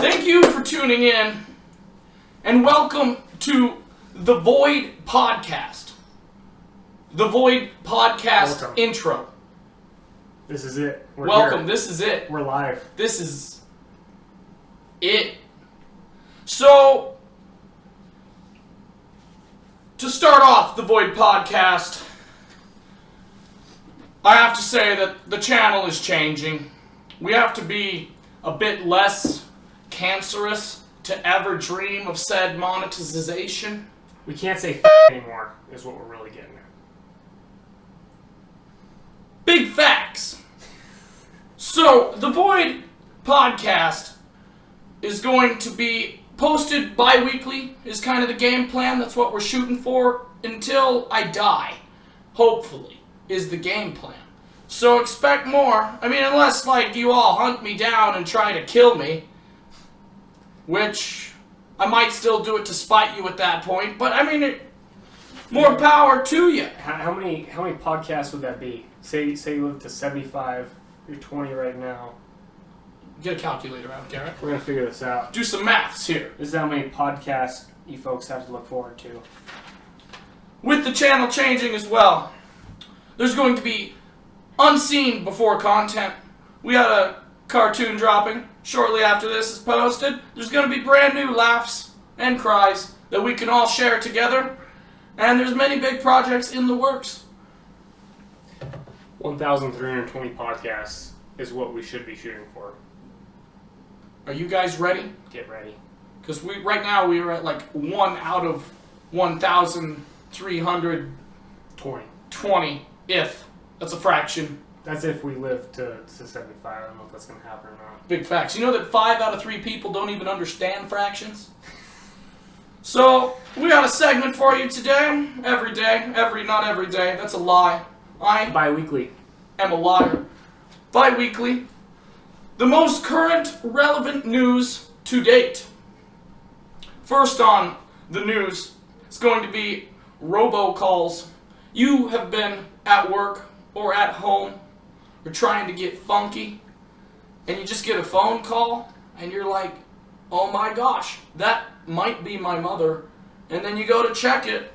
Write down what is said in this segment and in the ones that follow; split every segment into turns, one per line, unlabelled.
Thank you for tuning in, and welcome to the Void Podcast. The Void Podcast
Welcome.
intro.
This is it.
Welcome,
Here.
this is it.
We're live.
This is it. So, to start off the Void Podcast, I have to say that the channel is changing. We have to be a bit less cancerous to ever dream of said monetization.
We can't say anymore, is what we're really getting at.
Big facts. So, the Void Podcast is going to be posted bi-weekly, is kind of the game plan. That's what we're shooting for until I die, hopefully, is the game plan. So expect more. I mean, unless, like, you all hunt me down and try to kill me, which I might still do it to spite you at that point, but I mean, more power to you.
How many podcasts would that be? Say you live to 75, you're 20 right now.
Get a calculator out, Garrett.
We're going to figure this out.
Do some maths here.
This is how many podcasts you folks have to look forward to.
With the channel changing as well, there's going to be unseen before content. We had a cartoon dropping shortly after this is posted. There's going to be brand new laughs and cries that we can all share together. And there's many big projects in the works.
1,320 podcasts is what we should be shooting for.
Are you guys ready?
Get ready.
Because right now we are at like 1 out of 1,320, if that's a fraction.
That's if we live to 75. I don't know if that's going to happen or not.
Big facts. You know that 5 out of 3 people don't even understand fractions? So, we got a segment for you today. Not every day. That's a lie. I
Bi-weekly.
am a liar. Bi-weekly. The most current relevant news to date. First on the news is going to be robocalls. You have been at work or at home or trying to get funky, and you just get a phone call, and you're like, oh my gosh, that might be my mother. And then you go to check it,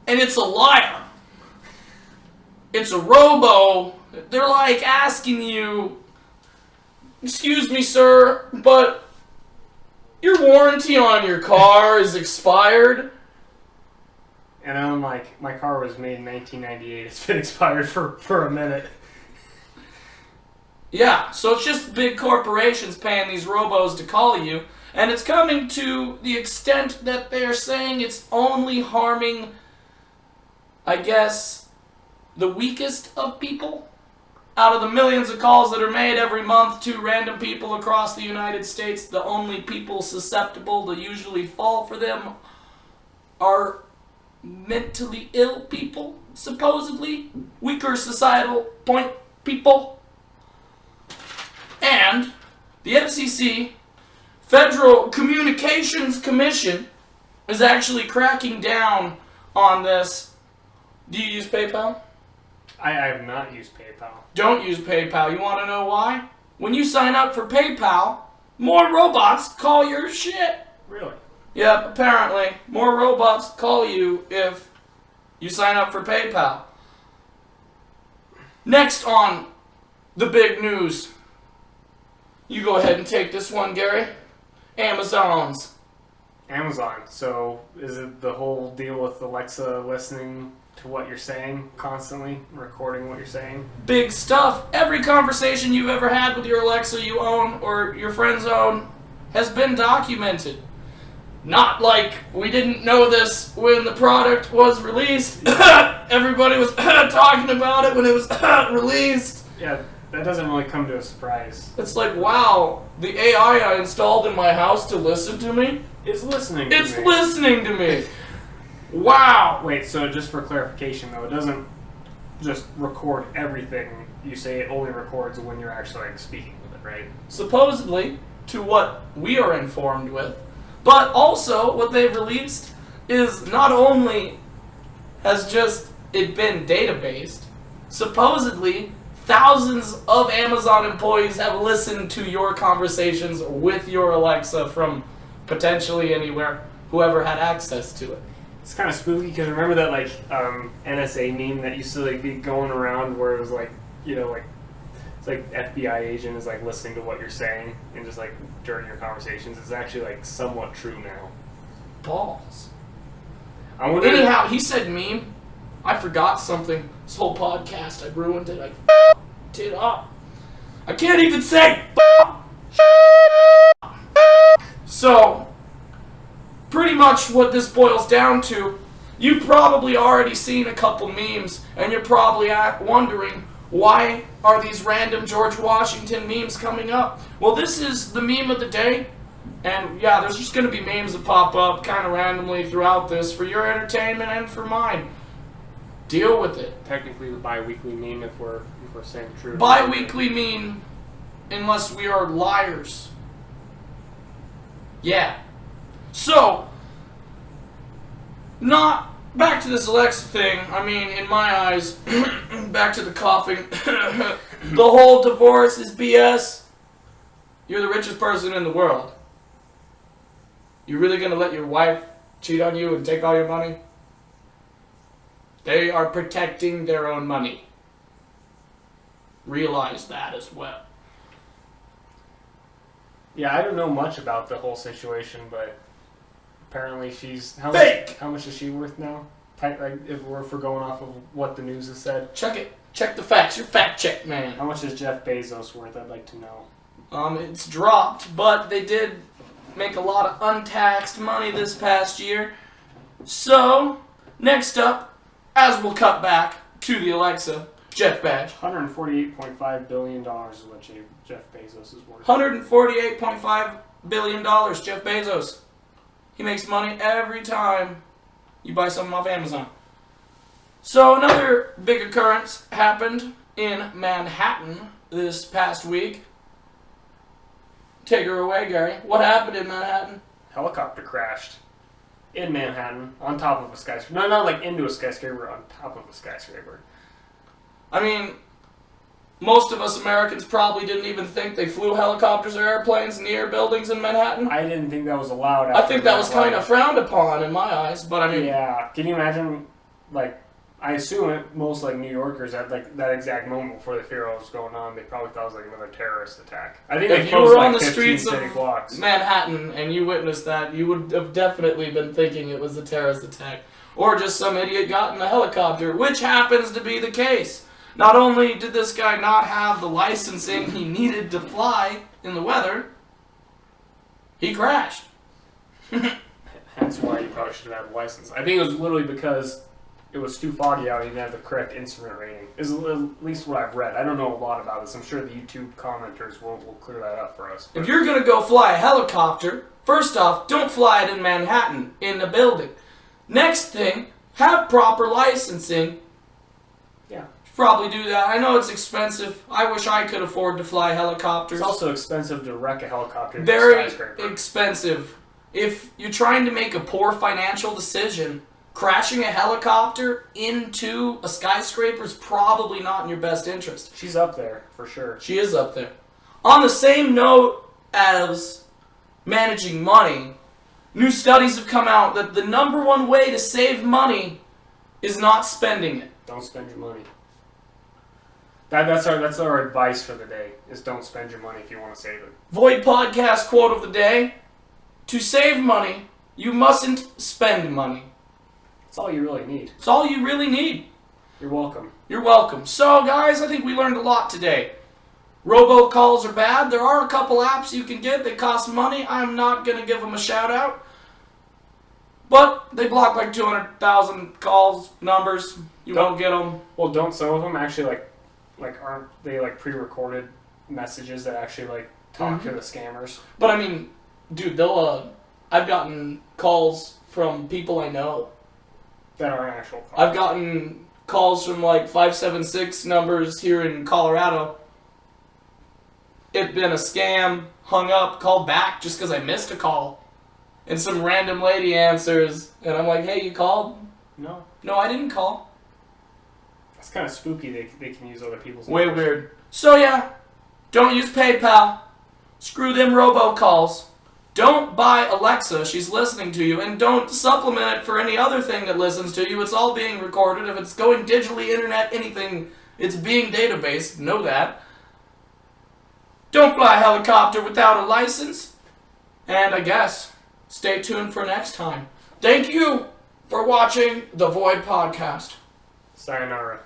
and it's a liar. It's a robo. They're like asking you, excuse me, sir, but your warranty on your car is expired.
And I'm like, my car was made in 1998. It's been expired for a minute.
Yeah, so it's just big corporations paying these robos to call you, and it's coming to the extent that they're saying it's only harming, I guess, the weakest of people. Out of the millions of calls that are made every month to random people across the United States, the only people susceptible to usually fall for them are mentally ill people, supposedly. Weaker societal point people. And the FCC, Federal Communications Commission, is actually cracking down on this. Do you use PayPal?
I have not used PayPal.
Don't use PayPal. You want to know why? When you sign up for PayPal, more robots call your shit.
Really?
Yep, apparently. More robots call you if you sign up for PayPal. Next on the big news. You go ahead and take this one, Gary. Amazon.
So is it the whole deal with Alexa listening to what you're saying constantly, recording what you're saying?
Big stuff. Every conversation you've ever had with your Alexa you own or your friends own has been documented. Not like we didn't know this when the product was released. Everybody was talking about it when it was released.
Yeah, that doesn't really come to a surprise.
It's like, wow, the AI I installed in my house to listen to me,
It's listening to me.
it's listening to me. Wow.
Wait, so just for clarification though, it doesn't just record everything you say, it only records when you're actually like, speaking with it, right?
Supposedly, to what we are informed with, but also what they've released is not only has just it been data-based, supposedly thousands of Amazon employees have listened to your conversations with your Alexa from potentially anywhere, whoever had access to it.
It's kind of spooky because remember that like NSA meme that used to like be going around where it was like, you know, like it's like FBI agent is like listening to what you're saying and just like during your conversations. It's actually like somewhat true now.
Balls.
I wonder.
Anyhow, he said meme. I forgot something. This whole podcast, I ruined it. I f***ed it up. I can't even say So, pretty much what this boils down to, you've probably already seen a couple memes, and you're probably wondering, why are these random George Washington memes coming up? Well, this is the meme of the day, and yeah, there's just going to be memes that pop up kind of randomly throughout this for your entertainment and for mine. Deal with it.
Technically the bi-weekly meme if we're saying the truth.
Bi-weekly meme, unless we are liars. Yeah. So, not back to this Alexa thing. I mean, in my eyes, back to the coughing. The whole divorce is BS. You're the richest person in the world. You really gonna let your wife cheat on you and take all your money? They are protecting their own money. Realize that as well.
Yeah, I don't know much about the whole situation, but apparently she's
fake.
How much is she worth now? Like, if we're going off of what the news has said.
Check it. Check the facts. You're fact check man.
How much is Jeff Bezos worth? I'd like to know.
It's dropped, but they did make a lot of untaxed money this past year. So, next up, as we'll cut back to the Alexa, Jeff Badge.
$148.5 billion is what Jeff Bezos is worth.
$148.5 billion, Jeff Bezos. He makes money every time you buy something off Amazon. So another big occurrence happened in Manhattan this past week. Take her away, Gary. What happened in Manhattan?
Helicopter crashed in Manhattan on top of a skyscraper. No, not like into a skyscraper, on top of a skyscraper.
I mean, most of us Americans probably didn't even think they flew helicopters or airplanes near buildings in Manhattan.
I didn't think that was allowed.
I think that was kind of frowned upon in my eyes, but I mean...
Yeah. Can you imagine, like, I assume most, like, New Yorkers at, like, that exact moment before they figured out what was going on, they probably thought it was, like, another terrorist attack. I think
if you were on the streets of Manhattan and you witnessed that, you would have definitely been thinking it was a terrorist attack. Or just some idiot got in a helicopter, which happens to be the case. Not only did this guy not have the licensing he needed to fly in the weather, he crashed.
That's why you probably should have had a license. I think it was literally because it was too foggy out and he didn't have the correct instrument rating. Is at least what I've read. I don't know a lot about this. I'm sure the YouTube commenters will clear that up for us. But
if you're going to go fly a helicopter, first off, don't fly it in Manhattan, in a building. Next thing, have proper licensing.
Yeah.
Probably do that. I know it's expensive. I wish I could afford to fly helicopters.
It's also expensive to wreck a helicopter.
Very expensive. If you're trying to make a poor financial decision, crashing a helicopter into a skyscraper is probably not in your best interest.
She's up there, for sure.
She is up there. On the same note as managing money, new studies have come out that the number one way to save money is not spending it.
Don't spend your money. That's our advice for the day, is don't spend your money if you want to save it.
Void Podcast quote of the day: to save money, you mustn't spend money.
That's all you really need.
It's all you really need.
You're welcome.
You're welcome. So, guys, I think we learned a lot today. Robocalls are bad. There are a couple apps you can get that cost money. I'm not going to give them a shout-out. But they block like 200,000 calls, numbers. You won't get them.
Well, don't some of them actually, aren't they, pre-recorded messages that actually, talk to the scammers?
But, I mean, dude, they'll, I've gotten calls from people I know.
That aren't actual calls.
I've gotten calls from, 576 numbers here in Colorado. It's been a scam, hung up, called back just because I missed a call. And some random lady answers, and I'm like, hey, you called?
No.
No, I didn't call.
It's kind of spooky. They can use other people's
Way
numbers.
weird. So yeah, don't use PayPal. Screw them robocalls. Don't buy Alexa, she's listening to you, and don't supplement it for any other thing that listens to you. It's all being recorded. If it's going digitally, internet, anything, it's being databased. Know that. Don't fly a helicopter without a license. And I guess, stay tuned for next time. Thank you for watching the Void Podcast.
Sayonara.